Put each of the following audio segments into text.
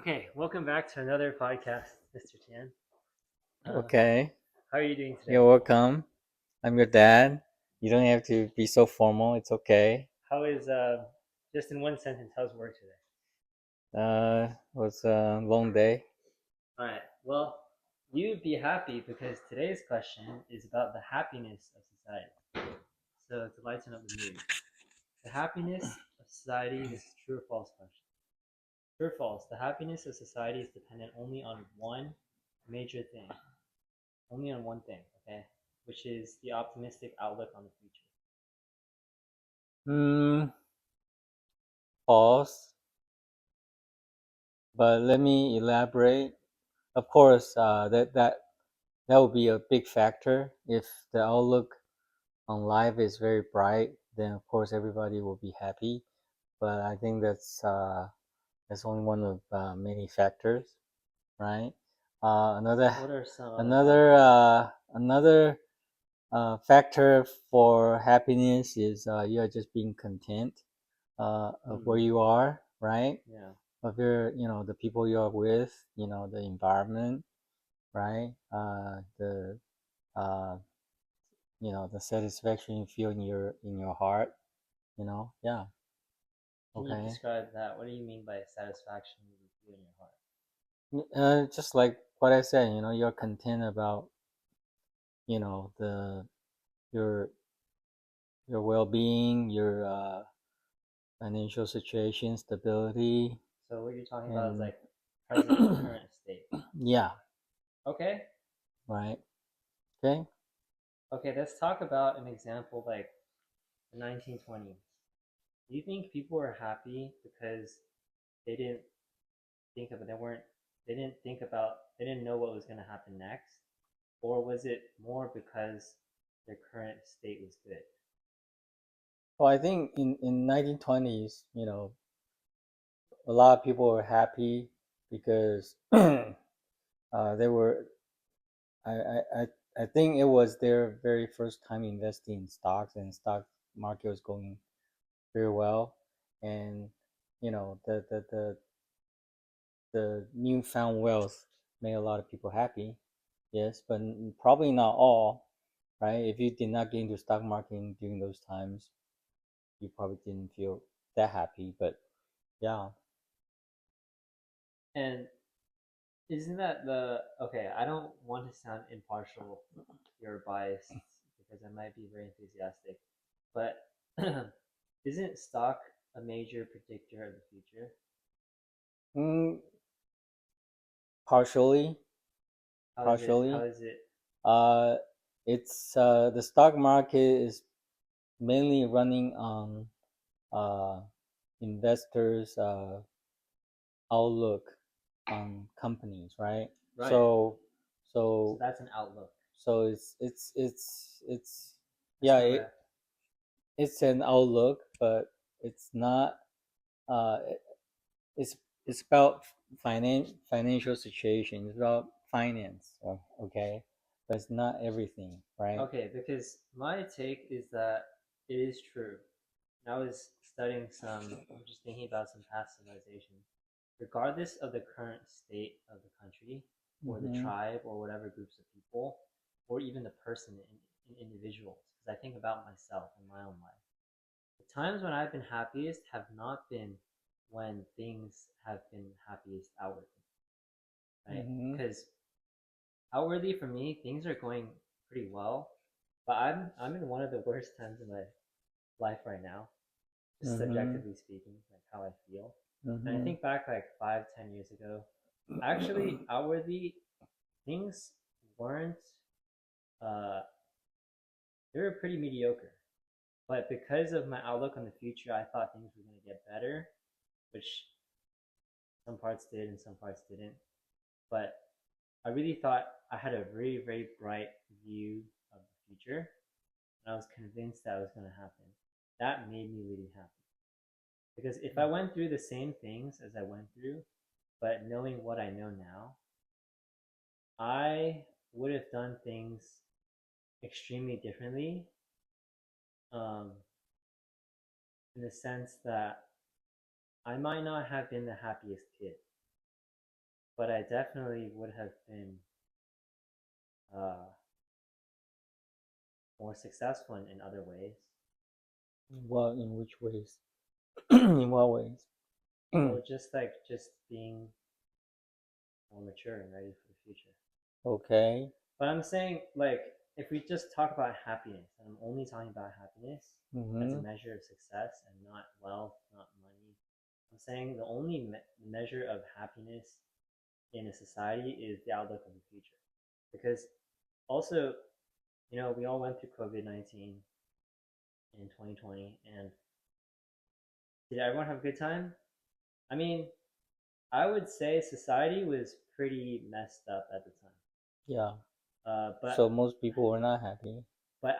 Okay, welcome back to another podcast, Mr. Tian. Okay, How are you doing today? you're welcome. I'm your dad. You don't have to be so formal. It's okay. How is just in one sentence? How's work today? It was a long day. All right. Well, you'd be happy because today's question is about the happiness of society. So to lighten up the mood, the happiness of society. This is true or false question. True or false? The happiness of society is dependent only on one major thing, only on one thing. Okay, which is the optimistic outlook on the future. Hmm, pause. But let me elaborate. Of course, that would be a big factor. If the outlook on life is very bright, then of course everybody will be happy. But I think that's only one of many factors, right? What are some other Another factors? another factor for happiness is you are just being content of where Hmm. you are, right? Yeah. Of the people you are with, the environment, right? Uh, the satisfaction you feel in your heart, yeah. Can you Okay. describe that? What do you mean by satisfaction you feel in your heart? Just like what I said, you're content about, the your your well-being, your financial situation, stability, So what you're talking about is and like present current state. yeah, Okay. right. Okay. Okay, let's talk about an example like the 1920s. Do you think people were happy because they didn't think of it, they didn't think about, they didn't know what was going to happen next? Or was it more because their current state was good? Well, I think in 1920s, a lot of people were happy because they were. I, I I I think it was their very first time investing in stocks, and stock market was going very well, and the newfound wealth made a lot of people happy. Yes, but probably not all, right? If you did not get into stock market during those times, you probably didn't feel that happy. But yeah. And isn't that the okay? I don't want to sound impartial or biased because I might be very enthusiastic, but isn't stock a major predictor of the future? Mm, partially, How is it? How partially. is it? Uh, it's the stock market is mainly running on uh, investors' outlook on companies, right? Right. So, So so, that's an outlook. so it's That's yeah, correct. it's an outlook, but it's not. Uh, it's it's about financial situation. It's about finance, okay, but it's not everything, right? Okay, because my take is that it is true. And I was studying some, I'm just thinking about some past civilizations. Regardless of the current state of the country or the Mm-hmm. tribe or whatever groups of people, or even the person in individuals, because I think about myself in my own life. The times when I've been happiest have not been when things have been happiest outwardly, right? Mm-hmm. Because outwardly for me, things are going pretty well, but I'm in one of the worst times in my life right now, just Mm-hmm. subjectively speaking, like how I feel. And I Mm-hmm. think back like 5, 10 years ago, actually outwardly things weren't uh they were pretty mediocre. But because of my outlook on the future, I thought things were gonna get better, which some parts did and some parts didn't. But I really thought I had a very, very bright view of the future, and I was convinced that was gonna happen. That made me really happy. Because if I went through the same things as I went through, but knowing what I know now, I would have done things extremely differently, um, in the sense that I might not have been the happiest kid. but I definitely would have been uh, more successful in other ways. Well, in which ways? In what ways? Well, just being more mature and ready for the future. Okay. But I'm saying, like, if we just talk about happiness, and I'm only talking about happiness as a Mm-hmm. measure of success and not wealth, not money. I'm saying the only measure of happiness in a society is the outlook of the future. Because also, we all went through COVID-19 in 2020, and did everyone have a good time? I mean, I would say society was pretty messed up at the time. Yeah. But So most people were not happy.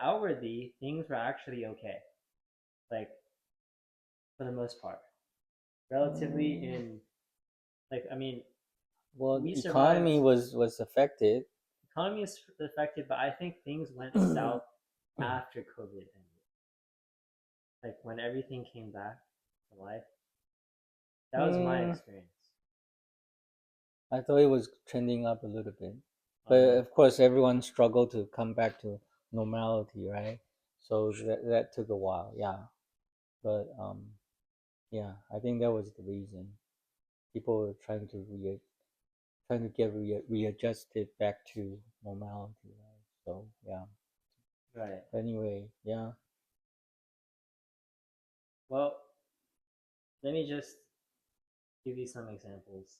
outwardly, things were actually okay. Like, for the most part, relatively in, like, I mean, Well, we the survived. economy was affected. Economy is affected, but I think things went south after COVID ended. Like when everything came back to life. That was my Mm, experience. I thought it was trending up a little bit, but Um, of course, everyone struggled to come back to normality, right? So that took a while, yeah. But yeah, I think that was the reason people were trying to get readjusted back to normality, right? So yeah. right. But anyway, yeah. Well, let me just give you some examples.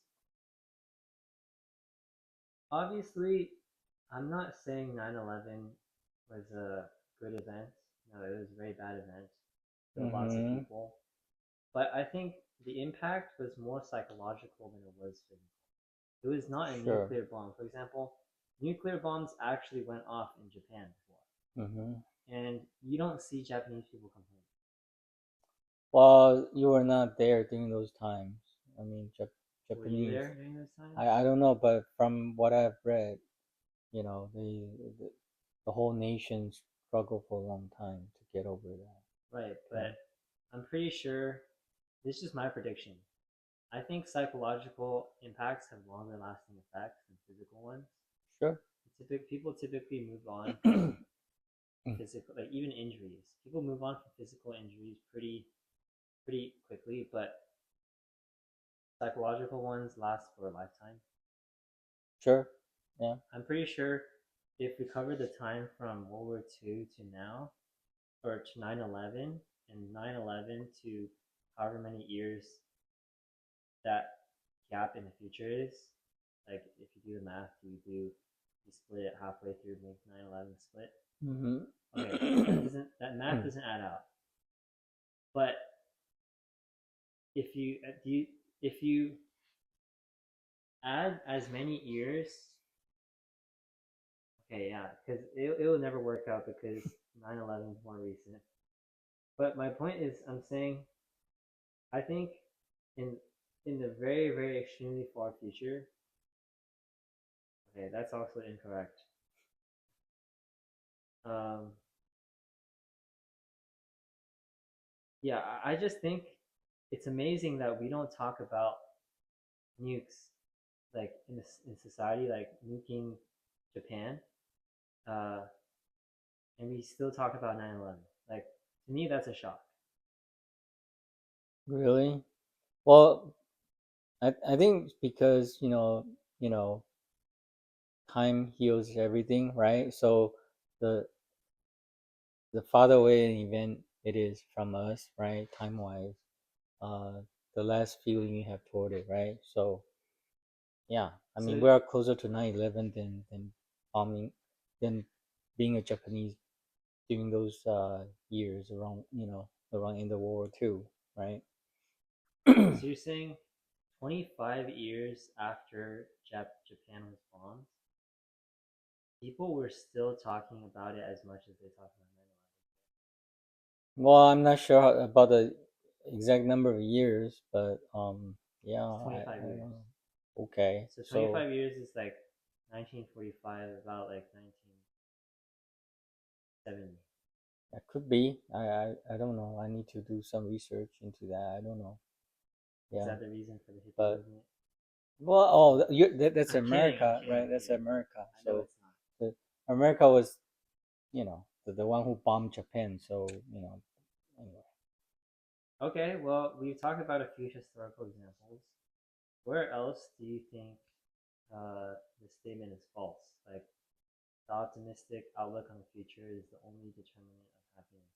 Obviously, I'm not saying 9/11 was a good event. No, it was a very bad event. Killed lots of Mm-hmm. people. But I think the impact was more psychological than it was physical. It was not a Sure. nuclear bomb. For example, nuclear bombs actually went off in Japan before, Mm-hmm. and you don't see Japanese people complain. Well, you were not there during those times. I mean, Were you Japanese. there during those times? I don't know, but from what I've read, the the whole nation struggled for a long time to get over that. Right, Yeah. but I'm pretty sure this is my prediction. I think psychological impacts have longer lasting effects than physical ones. Sure. People typically move on from physical, like even injuries. People move on from physical injuries pretty quickly, but psychological ones last for a lifetime. Sure. Yeah. I'm pretty sure if we cover the time from World War II to now, or to 9/11, and 9/11 to however many years that gap in the future is, like if you do the math, you split it halfway through, make 9/11 split. Okay, Mm-hmm. that math doesn't add up. But if you add as many years, okay, yeah, because it will never work out because 9/11 is more recent. But my point is, I'm saying I think in the very very extremely far future. Okay, that's also incorrect. Um, yeah, I just think it's amazing that we don't talk about nukes like in society, like nuking Japan, uh, and we still talk about 9/11. Like to me, that's a shock. Really? Well, I think because time heals everything, right? So the the farther away an event it is from us, right, time wise, uh, the less feeling you have toward it, right? So yeah, I mean So we are closer to 9/11 than bombing than being a Japanese during those years around around in the World War II, right? so you're saying 25 years after Japan was bombed, people were still talking about it as much as they talk about 9/11. Well, I'm not sure about the exact number of years, but yeah, It's 25 I don't years. know. Okay, So so 25 years is like 1945, about like 1970. that could be. I don't know. I need to do some research into that. I don't know. Is Yeah, that the reason for the hippie but movement? Well, oh, that's I'm America, kidding, right? I'm That's kidding. America. I know So it's not. the, America was, the one who bombed Japan. So, anyway. Okay, well, we've talked about a few historical examples. Where else do you think the statement is false? Like, the optimistic outlook on the future is the only determinant of happiness.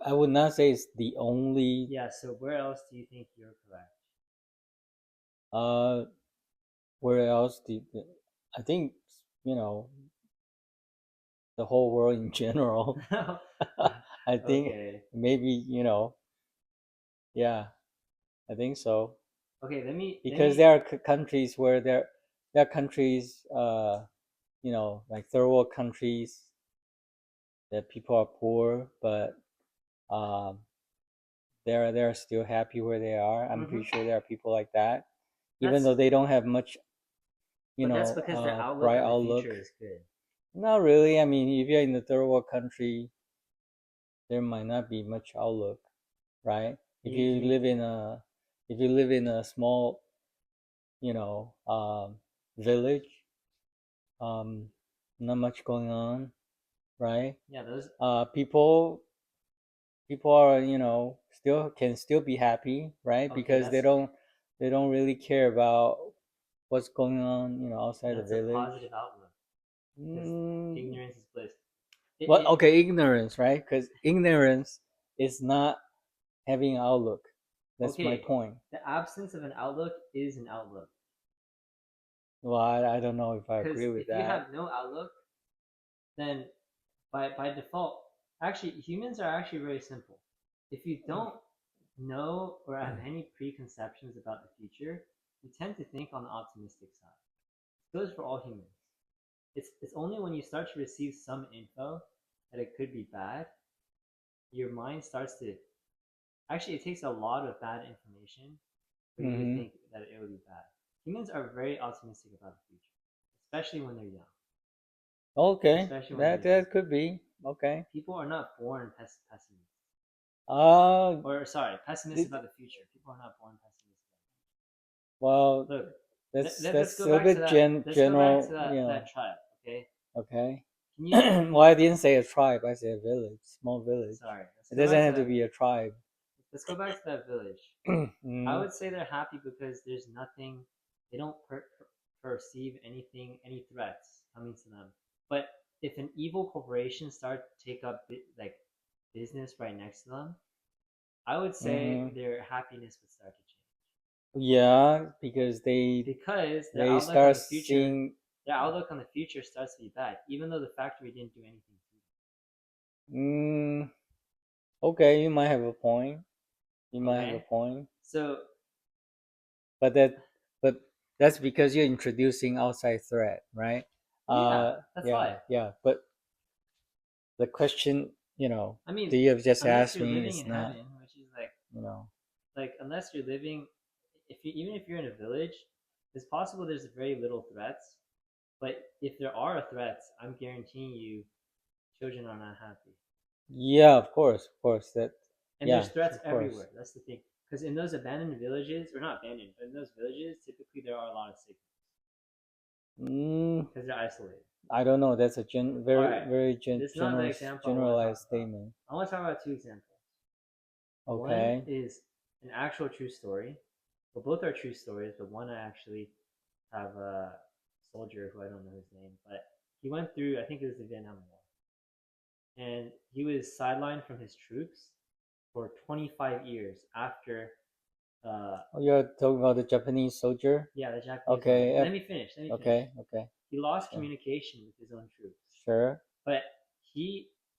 I would not say it's the only. Yeah, so where else do you think you're correct? Uh, where else I think, the whole world in general. I think Okay. maybe, yeah, I think so. Okay, let Because me there are countries where there are countries, like third world countries, that people are poor, but um, they're still happy where they are. I'm pretty sure there are people like that, even that's though they don't have much, but that's because their outlook bright on the outlook. future is good. Not really. I mean, if you're in the third world country, there might not be much outlook, right? If you You live in a small, you know, village, um, not much going on, right? yeah, those People are, still be happy, right? okay, Because they don't really care about what's going on, outside the that's a village. positive outlook because Mm, ignorance is bliss. well, okay, ignorance, right? Because ignorance is not having outlook. That's my Okay, point. the absence of an outlook is an outlook. Well, I don't know if I Because agree with if you that. have no outlook, then by default, actually humans are actually very simple. If you don't know or have any preconceptions about the future, you tend to think on the optimistic side. It goes for all humans. It's only when you start to receive some info that it could be bad, your mind starts to actually it takes a lot of bad information for you to Mm-hmm. think that it will be bad. Humans are very optimistic about the future, especially when they're young. Okay, Especially when they're that young. that could be okay. People are not born pessimists. Uh, Or sorry, pessimists about the future. People are not born pessimists. well, Look, let's that's go a back to bit that. Let's go back to general, that tribe. Okay, Okay. can you? Well, I didn't say a tribe. I said a village, small village. Sorry, let's It go doesn't back to have to that. be a tribe. Let's go back to that village. I Mm, would say they're happy because there's nothing. They don't perceive anything, any threats coming to them. But if an evil corporation starts to take up like business right next to them, I would say hmm their happiness would start to change Yeah, because they because they start seeing. their outlook on the future starts to be bad, even though the factory didn't do anything to Mm, okay, you might have a point. You them. might have a Okay, point, so but but that's because you're introducing outside threat, right? yeah, that's why. Yeah. But the question, I mean, that you have just unless asked you're me living is in not, heaven, which is like you know. unless you're living, if you even if you're in a village, it's possible there's very little threats. But if there are threats, I'm guaranteeing you, children are not happy. Yeah, of course. And Yeah, there's threats of course. everywhere. That's the thing. Because in those abandoned villages, or not abandoned, but in those villages, typically there are a lot of sick Mm, because they're isolated. I don't know. That's a All very right, very this is not the general example I want to talk generalized about. statement. I want to talk about two examples. One Okay. is an actual true story. Well, both are true stories, but one I actually have a soldier who I don't know his name, but he went through, I think it was the Vietnam War, and he was sidelined from his troops for 25 years after, Oh, you're talking about the Japanese soldier? yeah, the Japanese one. Okay. Let me finish. Let me finish. Okay. He lost Sure. communication with his own troops, Sure. but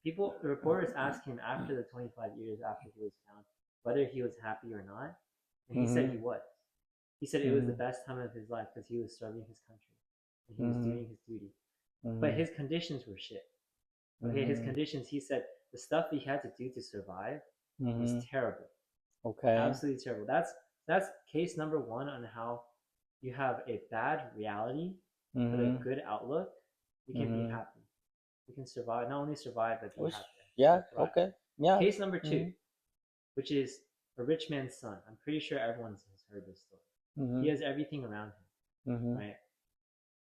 the reporters asked him after the 25 years after he was found whether he was happy or not, and he said Mm-hmm. he was. He said it was the Mm-hmm. best time of his life because he was serving his country and he was Mm-hmm. doing his duty. But Mm-hmm. his conditions were shit. Okay, his Mm-hmm. conditions, he said the stuff he had to do to survive was Mm-hmm. terrible. Okay. Absolutely terrible. That's case number one on how you have a bad reality but a Mm-hmm. good outlook, you can be Mm-hmm. happy. You can survive, not only survive but be Which, happy. You yeah. can thrive. Okay. Yeah. Case number two, Mm-hmm. which is a rich man's son. I'm pretty sure everyone has heard this story. Mm-hmm. He has everything around him, Mm-hmm. right?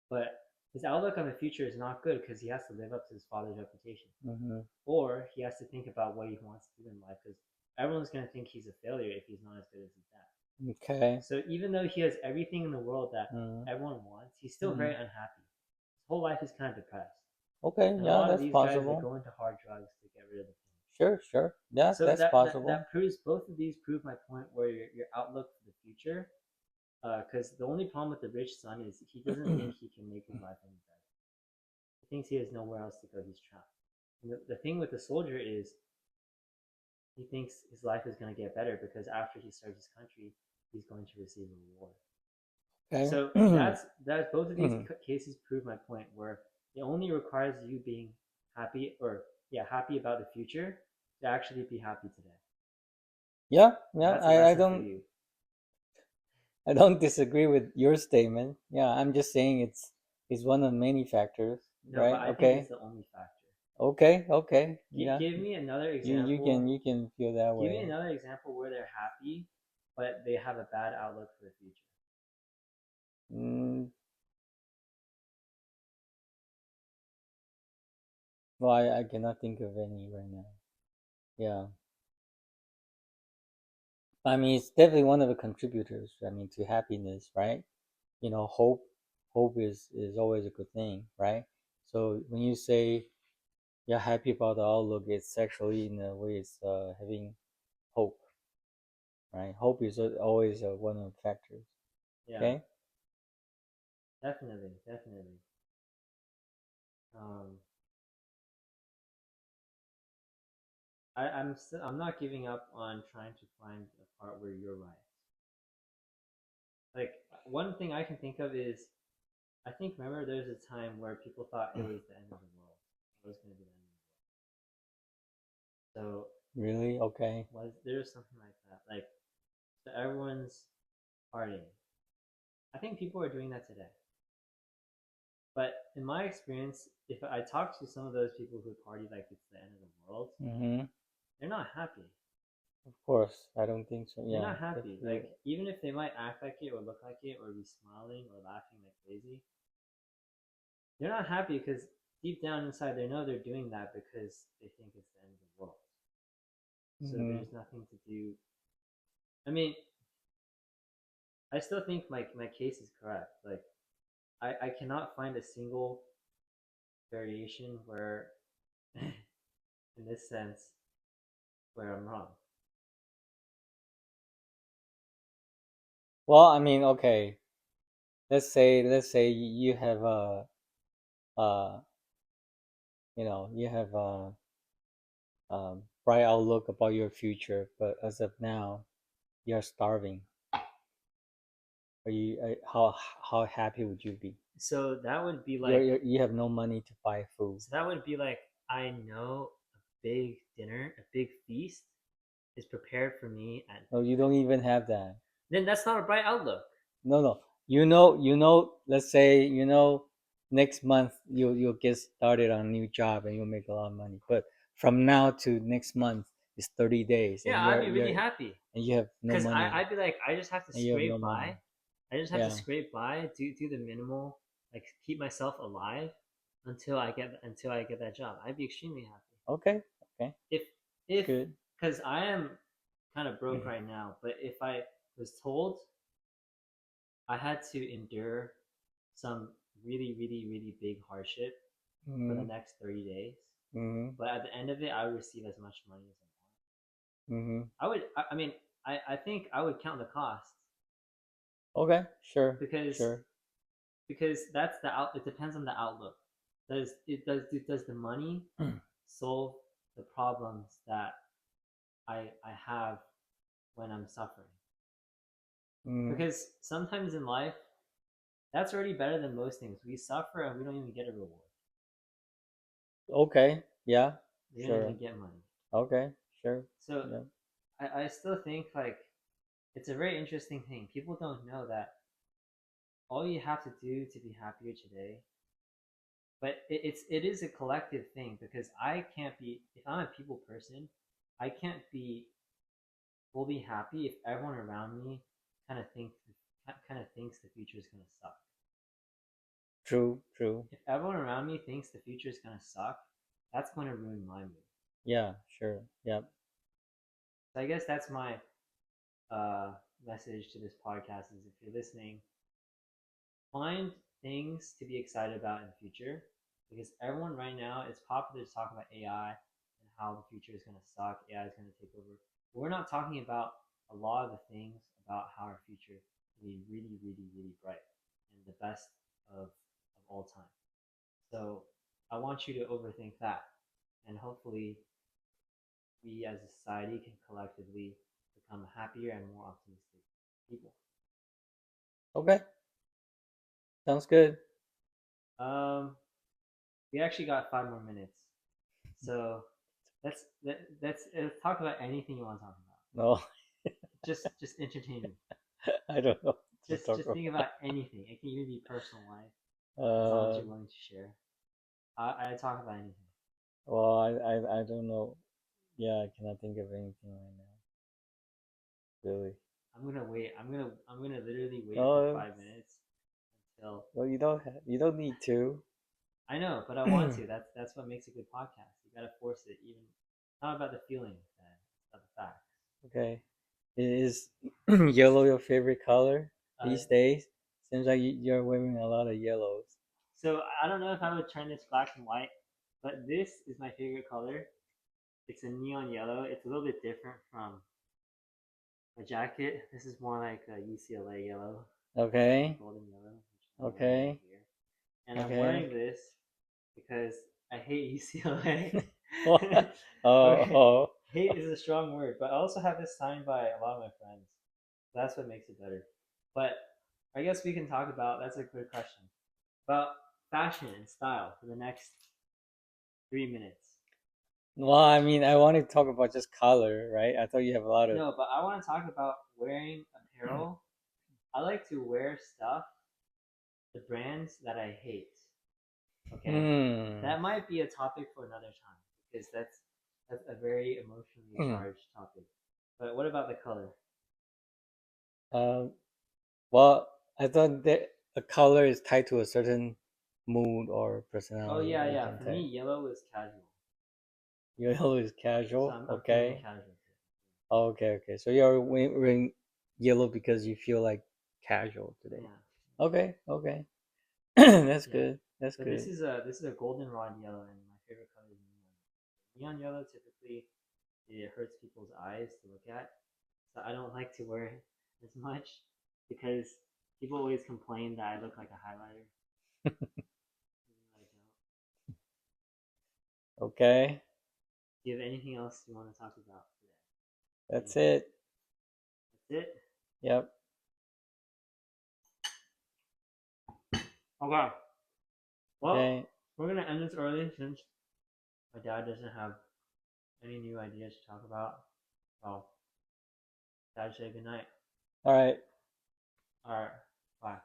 But his outlook on the future is not good because he has to live up to his father's reputation, Mm-hmm. or he has to think about what he wants to do in life because everyone's going to think he's a failure if he's not as good as his dad. Okay. So even though he has everything in the world that Mm-hmm. everyone wants, he's still very unhappy. His whole life is kind of depressed. Okay. And a Yeah, lot of that's these guys, they possible. go into hard drugs to get rid of the pain. Sure. Sure. Yeah, So that's possible. that proves, both of these prove my point where your outlook for the future, because the only problem with the rich son is he doesn't think he can make his life any better. He thinks he has nowhere else to go. He's trapped. And the thing with the soldier is he thinks his life is going to get better because after he serves his country, he's going to receive a reward. Okay. So that's both of these cases prove my point where it only requires you being happy, or happy about the future to actually be happy today. Yeah. That's a I lesson for don't you. I don't disagree with your statement. Yeah, I'm just saying it's one of many factors, No, right? but I think Okay. it's the only factor. Okay. Yeah. Give me another You example. you can feel that Give me way. another example where they're happy, but they have a bad outlook for the future. Mm, well, I cannot think of any right now. Yeah. I mean, it's definitely one of the contributors. I mean, to happiness, right? You know, hope is always a good thing, right? So when you say you're happy about the outlook, it's actually in a way it's having hope, right? Hope is always one of the factors. Yeah, Okay. definitely. Um, I'm not giving up on trying to find a part where you're right. Like, one thing I can think of is, I think, remember there's a time where people thought it was the end of the world. It was going to be the end of the world. So Really? Okay. there's something like that. Like, so everyone's partying. I think people are doing that today. But in my experience, if I talk to some of those people who party like it's the end of the world, Mm-hmm. they're not happy. Of course, I don't think so. They're Yeah. not happy. Like, even if they might act like it or look like it or be smiling or laughing like crazy, they're not happy because deep down inside they know they're doing that because they think it's the end of the world. So Mm-hmm. there's nothing to do. I mean, I still think my case is correct. Like, I cannot find a single variation where, in this sense, where I'm wrong. Well, I mean, okay. Let's say you have uh you have bright outlook about your future, but as of now, you're starving. Are you how happy would you be? So that would be like, You have no money to buy food. so that would be like, I know a big dinner, a big feast is prepared for me, and No, you don't even have that. then that's not a bright outlook. No. You know. Let's say next month you'll get started on a new job and you'll make a lot of money. But from now to next month is 30 days, Yeah, and I'd be really happy and you have no because money, I'd be like, I just have to and you have no scrape money. by. I just have to Yeah. scrape by, do the minimal, like keep myself alive until I get that job. I'd be extremely happy. Okay. Okay. If Good. because I am kind of broke right now, but if I was told I had to endure some really big hardship for the Mm-hmm. next 30 days, Mm-hmm. but at the end of it, I would receive as much money as I want. Mm-hmm. I mean, I think I would count the costs Okay. Sure. because Sure. that's it depends on the outlook. Does the money solve the problems that I have when I'm suffering? Mm-hmm. Because sometimes in life, that's already better than most things. We suffer and we don't even get a reward. Okay. Yeah. We don't Sure. even get money. Okay. Sure. So Yeah. I still think like it's a very interesting thing. People don't know that all you have to do to be happier today, but it is a collective thing because I can't be, if I'm a people person, I can't be will be happy if everyone around me kind of thinks the future is gonna suck. True, true. If everyone around me thinks the future is gonna suck, that's going to ruin my mood. Yeah, sure. Yep. So I guess that's my message to this podcast is if you're listening, find things to be excited about in the future because everyone right now, it's popular to talk about AI and how the future is going to suck, AI is going to take over. But we're not talking about a lot of the things about how our future can be really, really, really bright and the best of all time. So I want you to overthink that. And hopefully, we as a society can collectively become happier and more optimistic people. Okay. Sounds good. Um, we actually got 5 more minutes, so let's talk about anything you want to talk about. No, Just entertain me. I don't know. Just think about anything. It can even be personal life, as long as Uh, you're willing to share. I talk about anything. well, I don't know. Yeah, I cannot think of anything right now. Really. I'm gonna wait. I'm gonna literally wait for No, 5 minutes until well, you don't need to. I know, but I want to. That's what makes a good podcast. You gotta force it. Even it's not about the feeling, then it's about the facts. Okay. Is yellow your favorite color Uh, these days? Seems like you're wearing a lot of yellows. so I don't know if I would turn this black and white, but this is my favorite color. It's a neon yellow. It's a little bit different from my jacket. This is more like a UCLA yellow, Okay. golden yellow, which I'm wearing Okay. here. And I'm Okay. wearing this because I hate UCLA. What? Oh, Okay, oh. hate is a strong word, but I also have this signed by a lot of my friends. That's what makes it better. But I guess we can talk about that's a good question about fashion and style for the next 3 minutes. Well, I mean, I want to talk about just color, right? I thought you have a lot of. No, but I want to talk about wearing apparel. I like to wear stuff, the brands that I hate. Okay, Hmm. that might be a topic for another time because that's a very emotionally charged topic. But what about the color? Um. Well, I thought that a color is tied to a certain mood or Oh personality yeah, that you yeah. can For take. me, yellow is casual, Yellow is so casual. I'm feeling Okay. casual today. Oh, okay. Okay. So you're wearing yellow because you feel like casual today. Yeah, Okay. Okay. That's yeah. good. That's But this good. is a goldenrod yellow, and my favorite color is neon. Neon yellow typically it hurts people's eyes to look at, so I don't like to wear it as much because people always complain that I look like a highlighter. Even though I don't. Okay. Do you have anything else you want to talk about today? That's Anything? it. That's it. Yep. Okay. Well, Okay. we're gonna end this early since my dad doesn't have any new ideas to talk about. So, Dad, say good night. All right. All right. Bye.